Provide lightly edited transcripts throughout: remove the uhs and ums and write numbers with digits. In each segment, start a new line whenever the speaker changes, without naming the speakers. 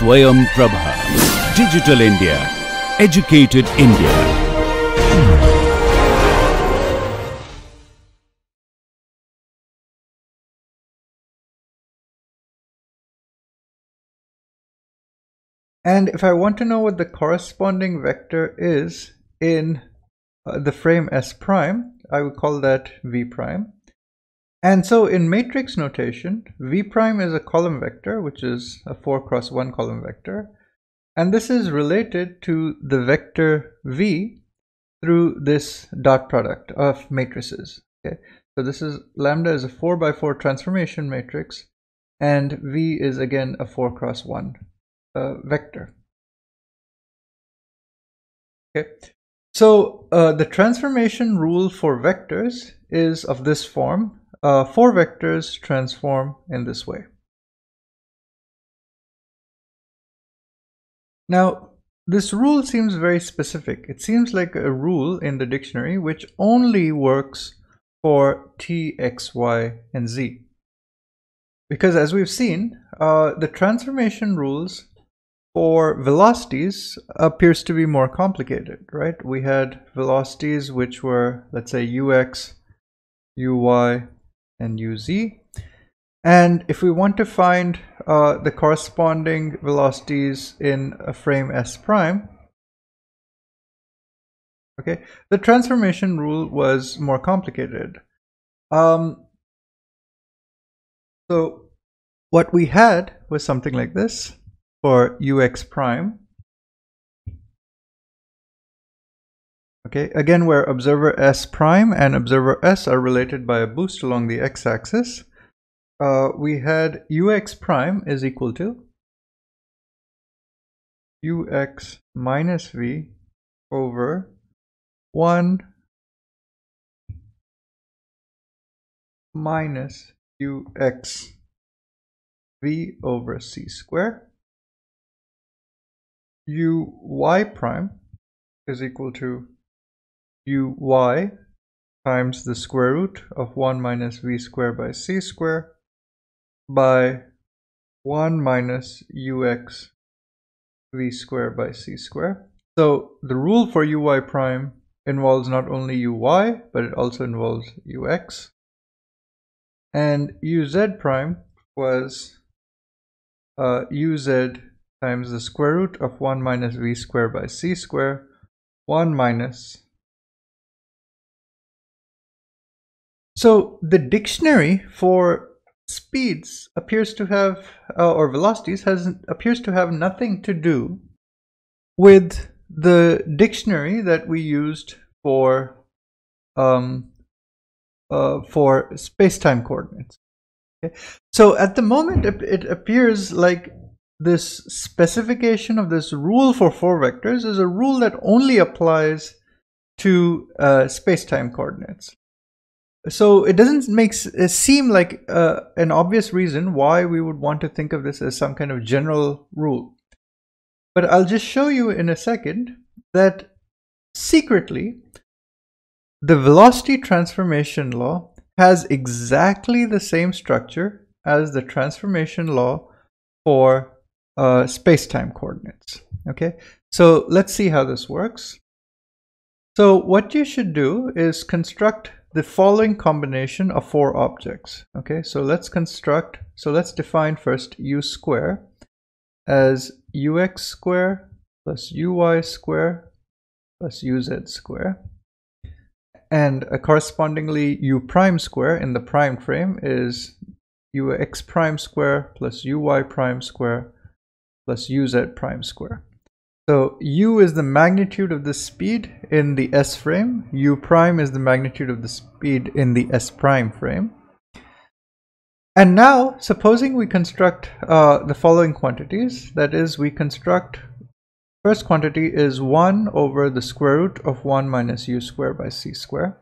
Swayam Prabha. Digital India. Educated India.
And if I want to know what the corresponding vector is in the frame S prime, I would call that V prime. And so in matrix notation, V prime is a column vector, which is a 4x1 column vector. And this is related to the vector V through this dot product of matrices. Okay, so this is lambda is a 4x4 transformation matrix, and V is again a 4x1 vector. Okay, so the transformation rule for vectors is of this form. 4 vectors transform in this way. Now, this rule seems very specific. It seems like a rule in the dictionary which only works for t, x, y, and z. Because as we've seen, the transformation rules for velocities appears to be more complicated, right? We had velocities which were, let's say, ux, uy, and uz. And if we want to find the corresponding velocities in a frame S prime, okay, the transformation rule was more complicated. So what we had was something like this for ux prime. Okay, again, where observer S prime and observer S are related by a boost along the x-axis. We had ux prime is equal to ux minus v over 1 minus ux v over c square. Uy prime is equal to uy times the square root of 1 minus v square by c square by 1 minus ux v square by c square. So the rule for uy prime involves not only uy, but it also involves ux. And uz prime was uz times the square root of 1 minus v square by c square, 1 minus. So the dictionary for speeds appears to have, or velocities appears to have nothing to do with the dictionary that we used for space-time coordinates. Okay? So at the moment, it appears like this specification of this rule for 4 vectors is a rule that only applies to space-time coordinates. So it doesn't seem like an obvious reason why we would want to think of this as some kind of general rule. But I'll just show you in a second that secretly the velocity transformation law has exactly the same structure as the transformation law for space-time coordinates. Okay, so let's see how this works. So what you should do is construct the following combination of 4 objects. Okay, so let's define first u square as ux square plus uy square plus uz square, and correspondingly u prime square in the prime frame is ux prime square plus uy prime square plus uz prime square. So u is the magnitude of the speed in the S frame, u prime is the magnitude of the speed in the S prime frame. And now supposing we construct the following quantities, that is, we construct, first quantity is 1 over the square root of 1 minus u square by c square.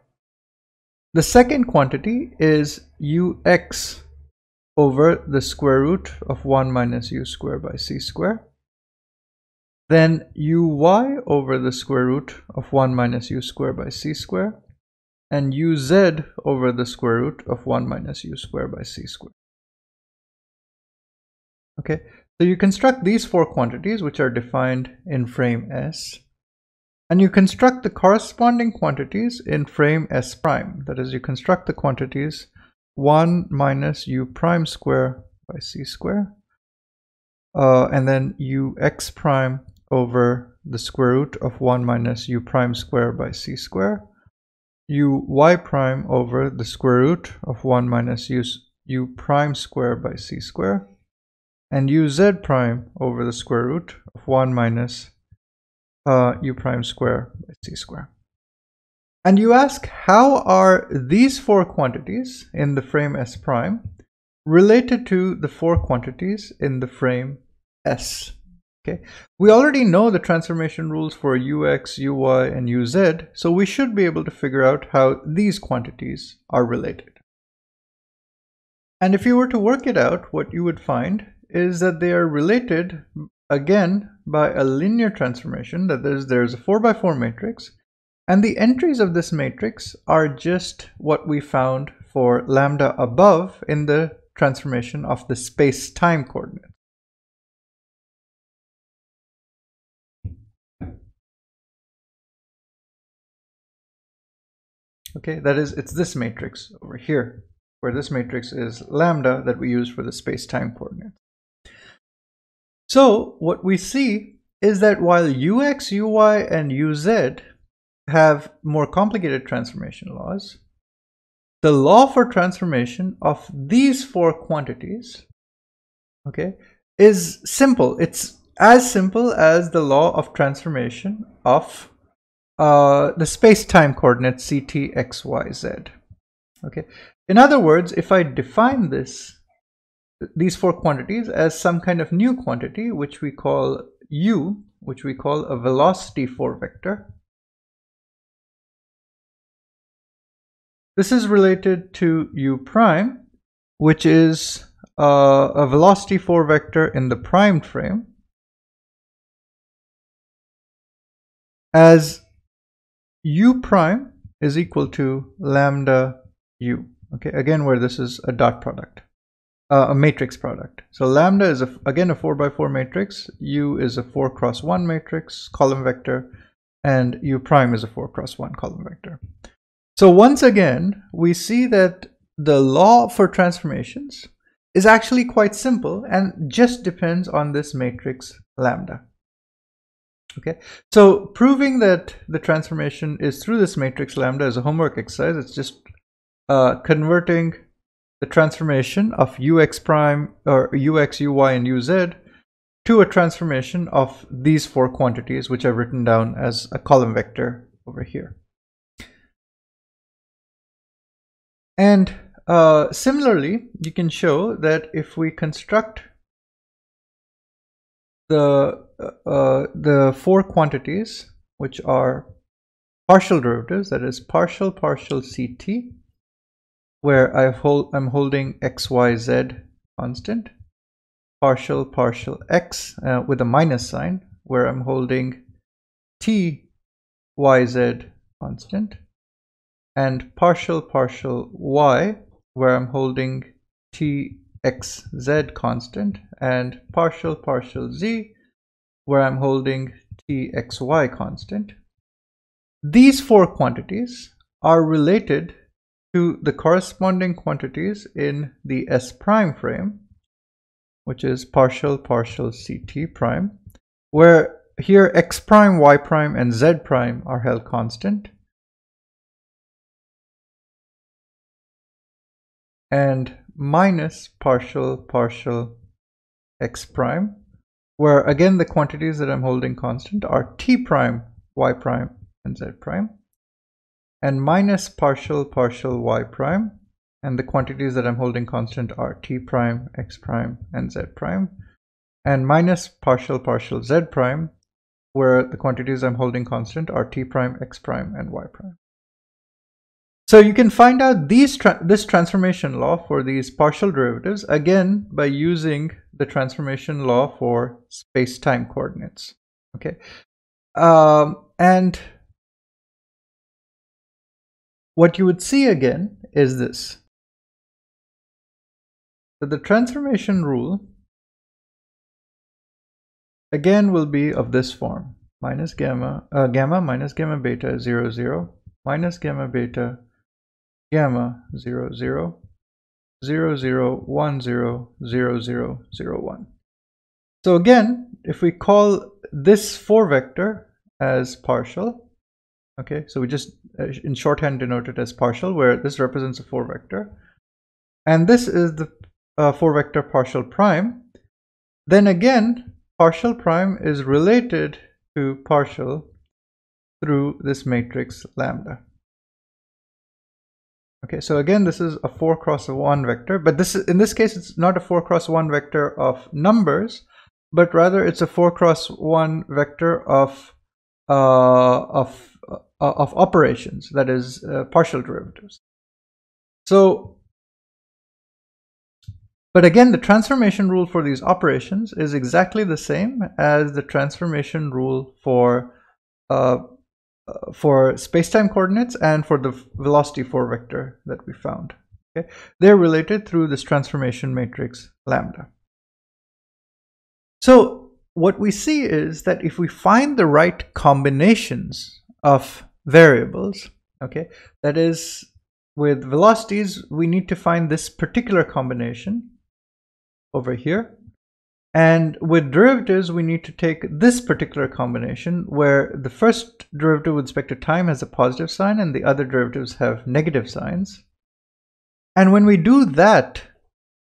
The second quantity is ux over the square root of 1 minus u square by c square. Then uy over the square root of 1 minus u square by c square, and uz over the square root of 1 minus u square by c square. Okay, So you construct these four quantities, which are defined in frame S, and you construct the corresponding quantities in frame S prime. That is, you construct the quantities 1 minus u prime square by c square, and then ux prime over the square root of 1 minus u prime square by c square, uy prime over the square root of 1 minus u prime square by c square, and uz prime over the square root of 1 minus u prime square by c square. And you ask, how are these four quantities in the frame S prime related to the four quantities in the frame S? Okay, we already know the transformation rules for ux, uy, and uz, so we should be able to figure out how these quantities are related. And if you were to work it out, what you would find is that they are related again by a linear transformation. That is, there's a 4x4 matrix, and the entries of this matrix are just what we found for lambda above in the transformation of the space-time coordinate. Okay, that is, it's this matrix over here, where this matrix is lambda that we use for the space-time coordinate. So what we see is that while ux, uy, and uz have more complicated transformation laws, the law for transformation of these four quantities, okay, is simple. It's as simple as the law of transformation of the space-time coordinates ct, x, y, z. Okay. In other words, if I define these four quantities as some kind of new quantity, which we call u, which we call a velocity 4 vector, this is related to u prime, which is a velocity 4 vector in the primed frame, as u prime is equal to lambda u. Okay, again, where this is a dot product, a matrix product. So lambda is again a 4x4 matrix, u is a 4x1 matrix column vector, and u prime is a 4x1 column vector. So once again, we see that the law for transformations is actually quite simple and just depends on this matrix lambda. Okay, so proving that the transformation is through this matrix lambda is a homework exercise. It's just converting the transformation of ux prime, or ux, uy, and uz to a transformation of these four quantities, which I've written down as a column vector over here. And similarly, you can show that if we construct the four quantities, which are partial derivatives, that is partial ct, where I'm holding x, y, z constant, partial x with a minus sign, where I'm holding t, y, z constant, and partial y, where I'm holding t, x, z constant, and partial z, where I'm holding t, x, y constant. These four quantities are related to the corresponding quantities in the S prime frame, which is partial ct prime, where here x prime, y prime, and z prime are held constant, and minus partial x prime, where again the quantities that I'm holding constant are t prime, y prime, and z prime, and minus partial y prime, and the quantities that I'm holding constant are t prime, x prime, and z prime, and minus partial z prime, where the quantities I'm holding constant are t prime, x prime, and y prime. So you can find out this transformation law for these partial derivatives again by using the transformation law for space-time coordinates. Okay, and what you would see again is this: that the transformation rule again will be of this form: minus gamma, gamma minus gamma beta 0, 0, minus gamma beta gamma 0, 0, 0, 0, 1, 0, 0, 0, 0, 1. So again, if we call this 4 vector as partial, okay, so we just in shorthand denote it as partial, where this represents a 4 vector, and this is the 4 vector partial prime, then again partial prime is related to partial through this matrix lambda. Okay, so again this is a 4 cross 1 vector, but this is, in this case, it's not a 4 cross 1 vector of numbers, but rather it's a 4 cross 1 vector of operations, that is partial derivatives. So, but again, the transformation rule for these operations is exactly the same as the transformation rule for spacetime coordinates and for the velocity 4 vector that we found. Okay, they're related through this transformation matrix lambda. So what we see is that if we find the right combinations of variables, okay, that is, with velocities we need to find this particular combination over here, and with derivatives we need to take this particular combination where the first derivative with respect to time has a positive sign and the other derivatives have negative signs. And when we do that,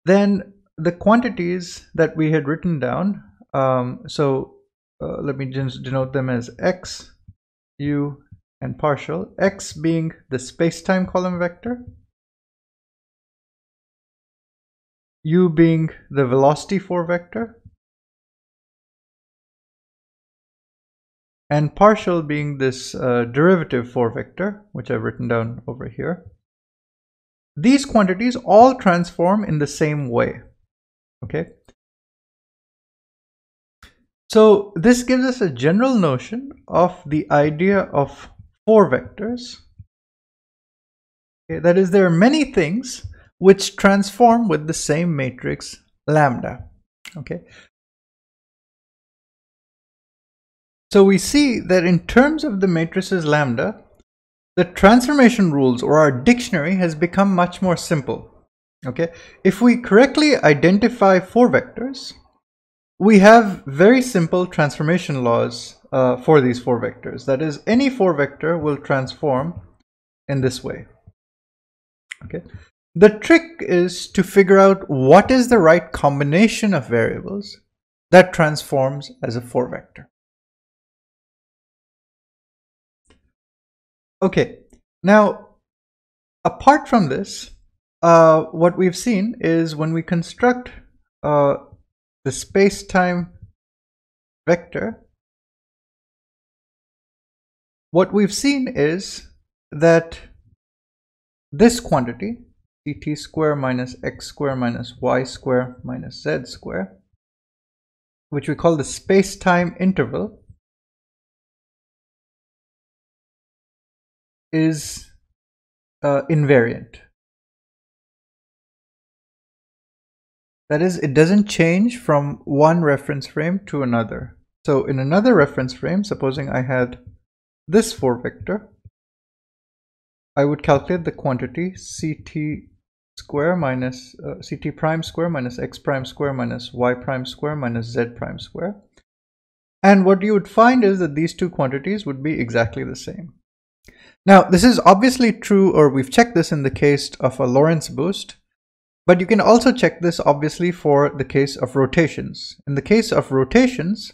then the quantities that we had written down, let me just denote them as x, u, and partial, x being the spacetime column vector, u being the velocity 4 vector, and partial being this derivative 4 vector, which I've written down over here. These quantities all transform in the same way. Okay, so this gives us a general notion of the idea of 4 vectors. Okay, that is, there are many things which transform with the same matrix lambda. Okay, so we see that in terms of the matrices lambda, the transformation rules, or our dictionary, has become much more simple. Okay, if we correctly identify 4 vectors, we have very simple transformation laws for these 4 vectors. That is, any 4 vector will transform in this way. Okay, the trick is to figure out what is the right combination of variables that transforms as a 4 vector. Okay, now apart from this, what we've seen is when we construct the space-time vector, what we've seen is that this quantity, ct square minus x square minus y square minus z square, which we call the space-time interval, is invariant. That is, it doesn't change from one reference frame to another. So in another reference frame, supposing I had this 4 vector, I would calculate the quantity ct square minus ct prime square minus x prime square minus y prime square minus z prime square. And what you would find is that these two quantities would be exactly the same. Now, this is obviously true, or we've checked this in the case of a Lorentz boost, but you can also check this obviously for the case of rotations. In the case of rotations,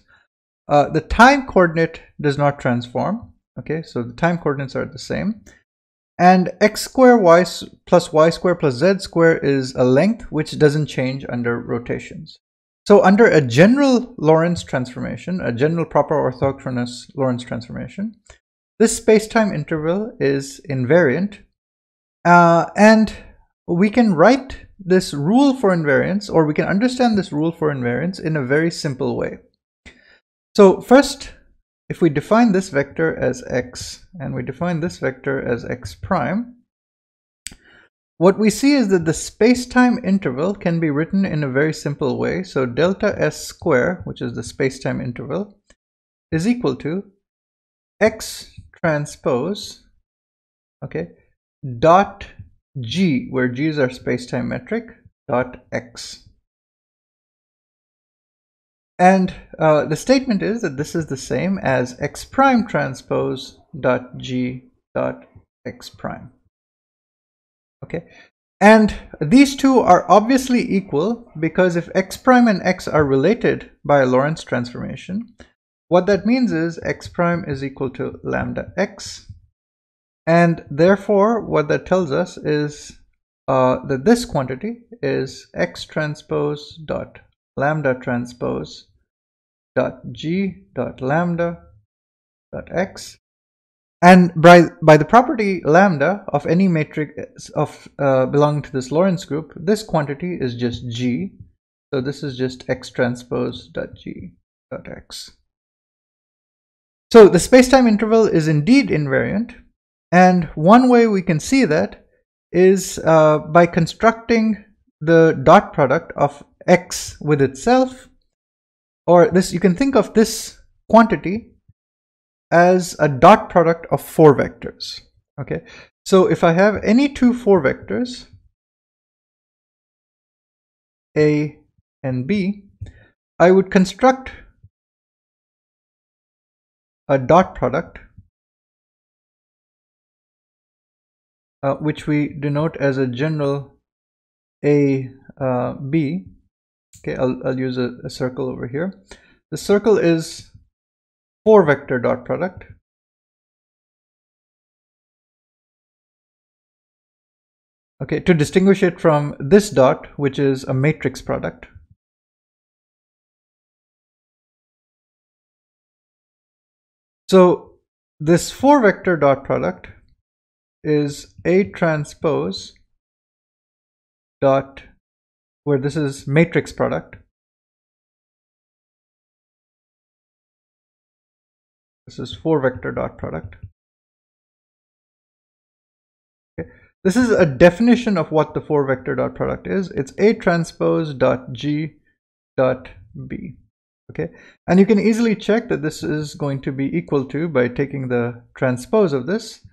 the time coordinate does not transform. Okay, so the time coordinates are the same. And x square y plus y square plus z square is a length which doesn't change under rotations. So under a general Lorentz transformation, a general proper orthogonal Lorentz transformation, this space-time interval is invariant, and we can write this rule for invariance, or we can understand this rule for invariance in a very simple way. So first, if we define this vector as x and we define this vector as x prime, what we see is that the space-time interval can be written in a very simple way. So delta S square, which is the space-time interval, is equal to X transpose, okay, dot G, where G is our space-time metric, dot X. And the statement is that this is the same as X prime transpose dot G dot X prime. Okay, and these two are obviously equal because if X prime and X are related by a Lorentz transformation, what that means is X prime is equal to lambda X, and therefore what that tells us is that this quantity is X transpose dot lambda transpose dot G dot lambda dot X. And by the property lambda of any matrix of belonging to this Lorentz group, this quantity is just G. So this is just X transpose dot G dot X. So the spacetime interval is indeed invariant. And one way we can see that is by constructing the dot product of X with itself, or this, you can think of this quantity as a dot product of 4 vectors. Okay, so if I have any 2 4 vectors, A and B, I would construct a dot product which we denote as a general A B. Okay, I'll use a circle over here. The circle is 4 vector dot product. Okay, to distinguish it from this dot, which is a matrix product. So this 4 vector dot product is A transpose dot, where this is matrix product. This is 4 vector dot product. Okay. This is a definition of what the 4 vector dot product is. It's A transpose dot G dot B. Okay, and you can easily check that this is going to be equal to, by taking the transpose of this,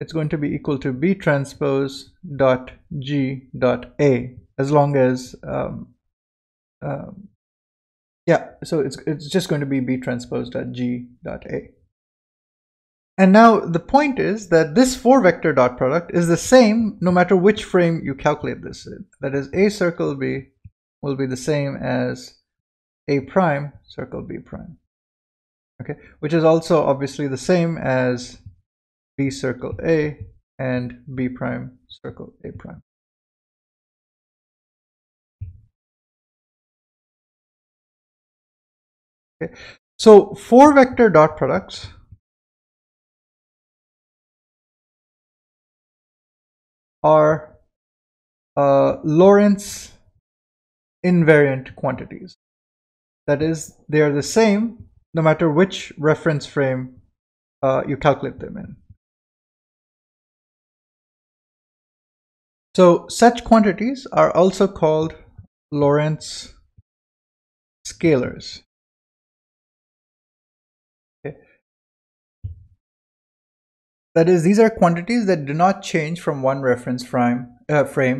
it's going to be equal to B transpose dot G dot A, as long as yeah, so it's just going to be B transpose dot G dot A. And now the point is that this 4 vector dot product is the same no matter which frame you calculate this in. That is, A circle B will be the same as A prime circle B prime. Okay, which is also obviously the same as B circle A and B prime circle A prime. Okay, so 4 vector dot products are Lorentz invariant quantities. That is, they are the same no matter which reference frame you calculate them in. So such quantities are also called Lorentz scalars. Okay. That is, these are quantities that do not change from one reference frame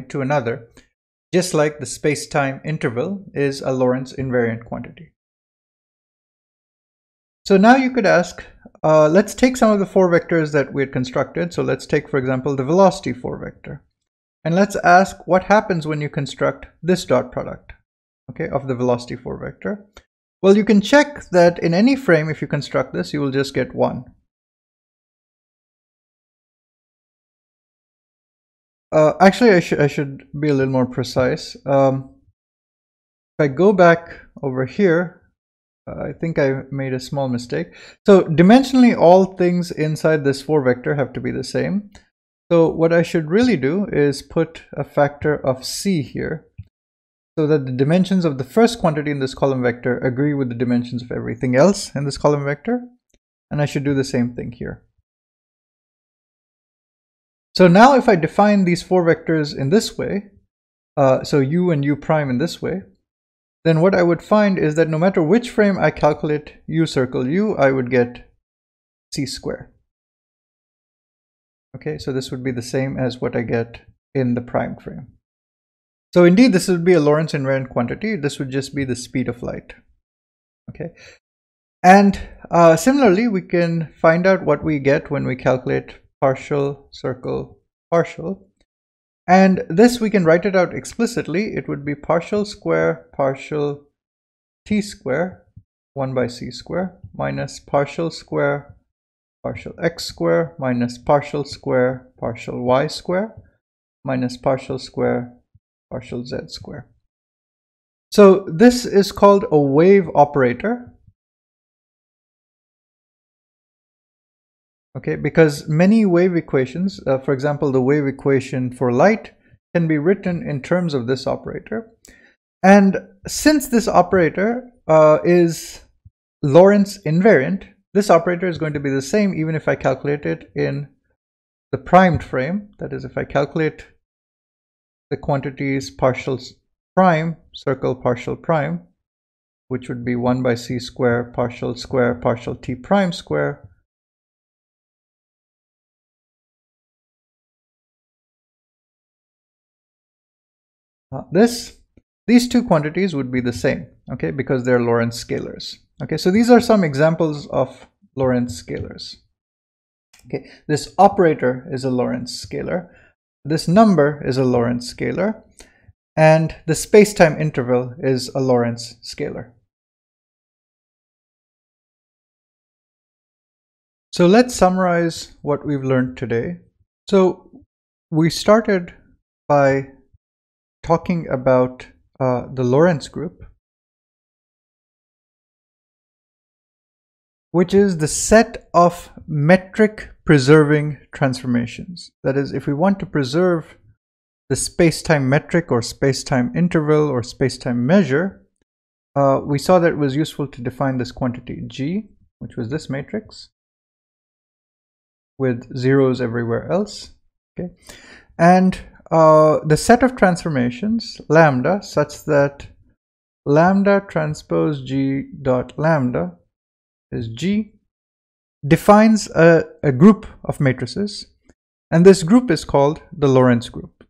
to another, just like the space-time interval is a Lorentz invariant quantity. So now you could ask, let's take some of the 4 vectors that we had constructed. So let's take, for example, the velocity 4 vector. And let's ask what happens when you construct this dot product, okay, of the velocity 4 vector. Well, you can check that in any frame, if you construct this, you will just get 1. Actually, I should be a little more precise. If I go back over here, I think I made a small mistake. So dimensionally, all things inside this 4 vector have to be the same. So what I should really do is put a factor of C here, so that the dimensions of the first quantity in this column vector agree with the dimensions of everything else in this column vector. And I should do the same thing here. So now if I define these four vectors in this way, so u and u prime in this way, then what I would find is that no matter which frame I calculate u circle u, I would get c square. Okay, so this would be the same as what I get in the primed frame. So indeed, this would be a Lorentz invariant quantity. This would just be the speed of light. Okay, and similarly, we can find out what we get when we calculate partial circle partial. And this we can write it out explicitly. It would be partial square partial t square 1 by c square minus partial square partial x square minus partial square partial y square minus partial square partial z square. So this is called a wave operator. Okay, because many wave equations, for example, the wave equation for light, can be written in terms of this operator. And since this operator is Lorentz invariant, this operator is going to be the same even if I calculate it in the primed frame. That is, if I calculate the quantities partial prime, circle partial prime, which would be 1 by c square partial t prime square, these two quantities would be the same, okay, because they're Lorentz scalars. Okay, so these are some examples of Lorentz scalars. Okay, this operator is a Lorentz scalar, this number is a Lorentz scalar, and the spacetime interval is a Lorentz scalar. So let's summarize what we've learned today. So we started by talking about the Lorentz group, which is the set of metric preserving transformations. That is, if we want to preserve the spacetime metric or spacetime interval or spacetime measure, we saw that it was useful to define this quantity G, which was this matrix, with zeros everywhere else. Okay, and the set of transformations lambda, such that lambda transpose G dot lambda is G, defines a group of matrices, and this group is called the Lorentz group.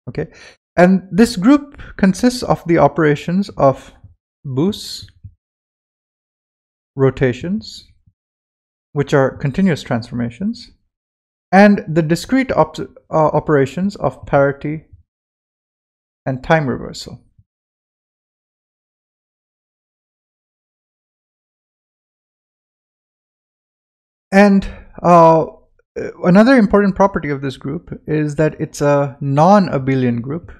Okay, and this group consists of the operations of boosts, rotations, which are continuous transformations, and the discrete operations of parity and time reversal. And another important property of this group is that it's a non-abelian group.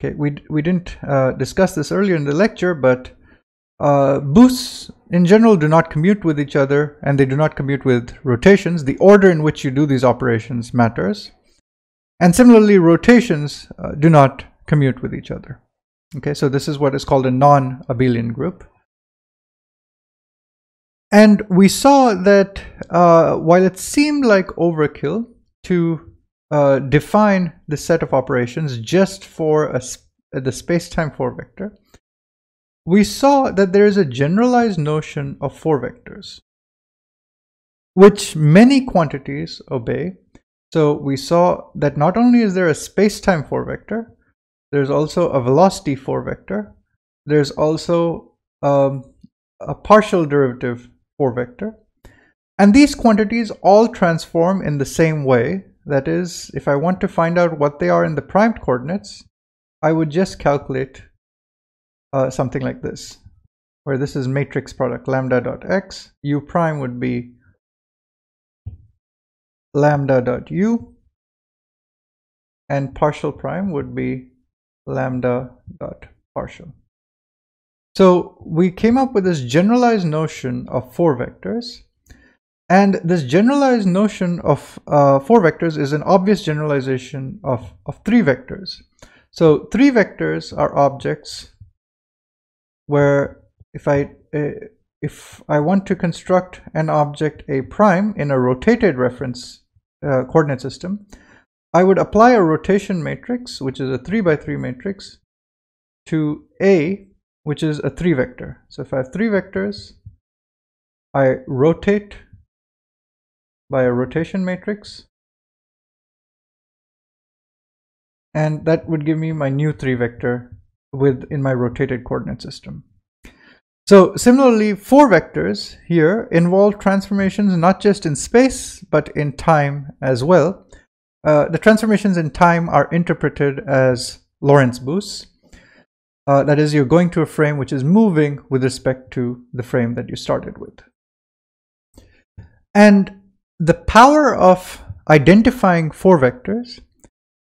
Okay, we didn't discuss this earlier in the lecture, but boosts in general do not commute with each other, and they do not commute with rotations. The order in which you do these operations matters. And similarly, rotations do not commute with each other. Okay, so this is what is called a non-abelian group. And we saw that while it seemed like overkill to define the set of operations just for the spacetime 4 vector, we saw that there is a generalized notion of 4 vectors, which many quantities obey. So we saw that not only is there a spacetime 4 vector, there's also a velocity 4 vector, there's also a partial derivative 4 vector, and these quantities all transform in the same way. That is, if I want to find out what they are in the primed coordinates, I would just calculate something like this, where this is matrix product lambda dot x, u prime would be lambda dot u, and partial prime would be lambda dot partial. So we came up with this generalized notion of 4 vectors, and this generalized notion of 4 vectors is an obvious generalization of 3 vectors. So 3 vectors are objects where if if I want to construct an object A prime in a rotated reference coordinate system, I would apply a rotation matrix, which is a 3 by 3 matrix, to A, which is a 3 vector. So if I have 3 vectors, I rotate by a rotation matrix, and that would give me my new 3 vector in my rotated coordinate system. So similarly, 4 vectors here involve transformations not just in space but in time as well. The transformations in time are interpreted as Lorentz boosts. That is, you're going to a frame which is moving with respect to the frame that you started with. And the power of identifying 4 vectors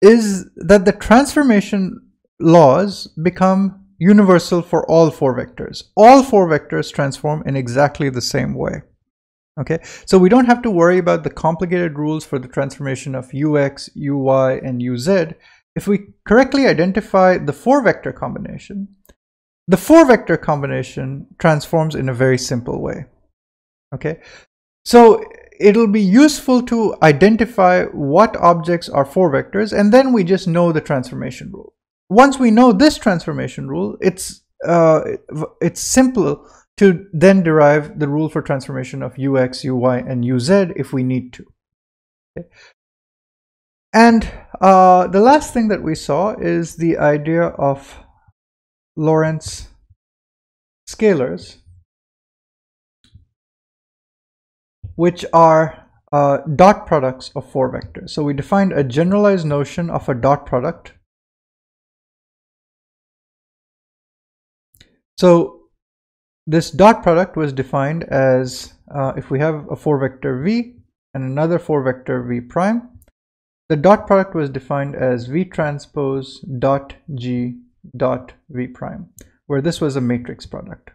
is that the transformation laws become universal for all 4 vectors. All 4 vectors transform in exactly the same way. Okay, so we don't have to worry about the complicated rules for the transformation of ux, uy, and uz. If we correctly identify the 4 vector combination, the 4 vector combination transforms in a very simple way. Okay, so it'll be useful to identify what objects are 4 vectors, and then we just know the transformation rule. Once we know this transformation rule, it's simple to then derive the rule for transformation of ux, uy, and uz if we need to. Okay. And the last thing that we saw is the idea of Lorentz scalars, which are dot products of 4 vectors. So we defined a generalized notion of a dot product. So this dot product was defined as if we have a 4 vector v and another 4 vector v prime, the dot product was defined as v transpose dot g dot v prime, where this was a matrix product.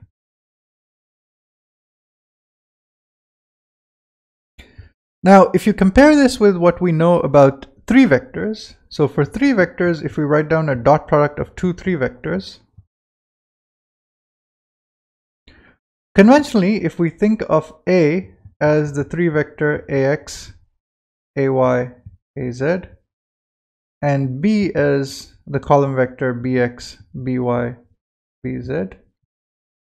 Now, if you compare this with what we know about 3 vectors, so for 3 vectors, if we write down a dot product of 2 3 vectors, conventionally, if we think of A as the 3 vector ax, ay, az, and B as the column vector bx, by, bz,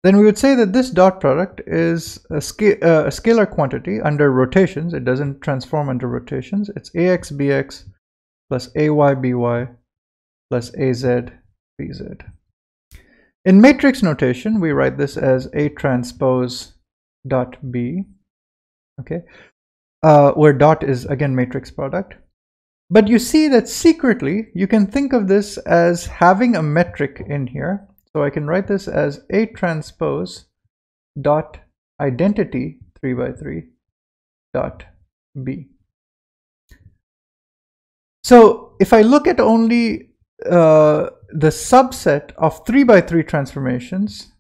then we would say that this dot product is a scalar quantity under rotations. It doesn't transform under rotations. It's ax bx plus ay by plus az bz. In matrix notation, we write this as A transpose dot B, okay, where dot is again matrix product. But you see that secretly, you can think of this as having a metric in here. So I can write this as A transpose dot identity 3 by 3 dot B. So if I look at only the subset of 3 by 3 transformations,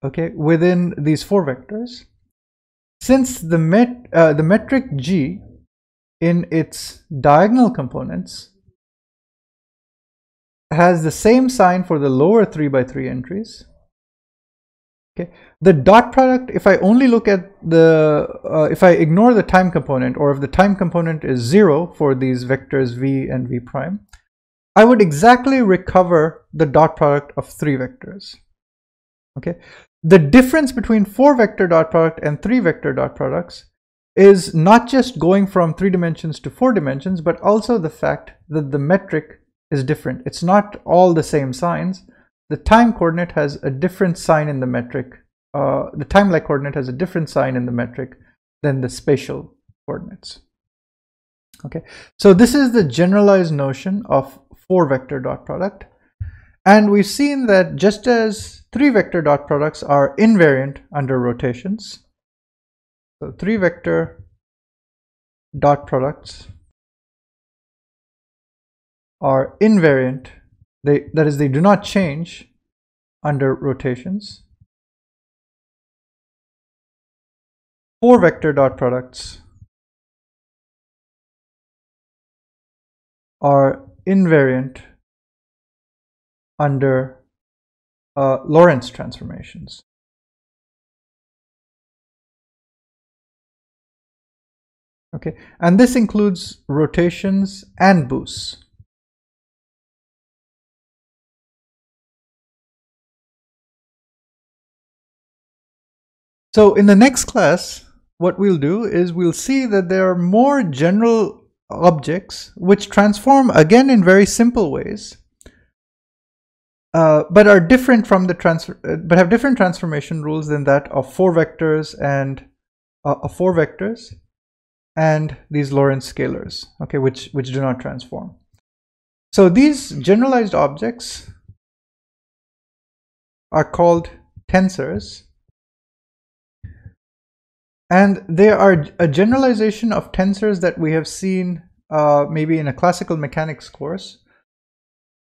okay, within these 4 vectors, since the metric G in its diagonal components has the same sign for the lower 3 by 3 entries, okay, the dot product, if I only look at if I ignore the time component, or if the time component is 0 for these vectors v and v prime, I would exactly recover the dot product of 3 vectors. Okay, the difference between 4 vector dot product and 3 vector dot products is not just going from 3 dimensions to 4 dimensions, but also the fact that the metric is different. It's not all the same signs. The time coordinate has a different sign in the metric. The time-like coordinate has a different sign in the metric than the spatial coordinates. Okay, so this is the generalized notion of 4 vector dot product. And we've seen that just as 3 vector dot products are invariant under rotations, so 3 vector dot products are invariant, that is, they do not change under rotations. 4 vector dot products are invariant under Lorentz transformations. Okay, and this includes rotations and boosts. So in the next class, what we'll do is we'll see that there are more general objects which transform again in very simple ways, but are different from the but have different transformation rules than that of four vectors and these Lorentz scalars, okay, which do not transform. So these generalized objects are called tensors, and they are a generalization of tensors that we have seen maybe in a classical mechanics course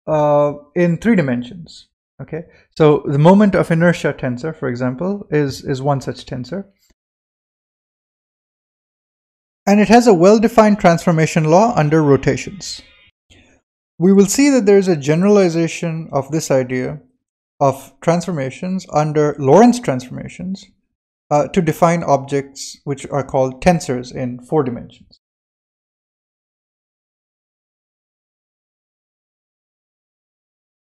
in 3 dimensions. Okay, so the moment of inertia tensor, for example, is one such tensor. And it has a well-defined transformation law under rotations. We will see that there is a generalization of this idea of transformations under Lorentz transformations to define objects which are called tensors in 4 dimensions.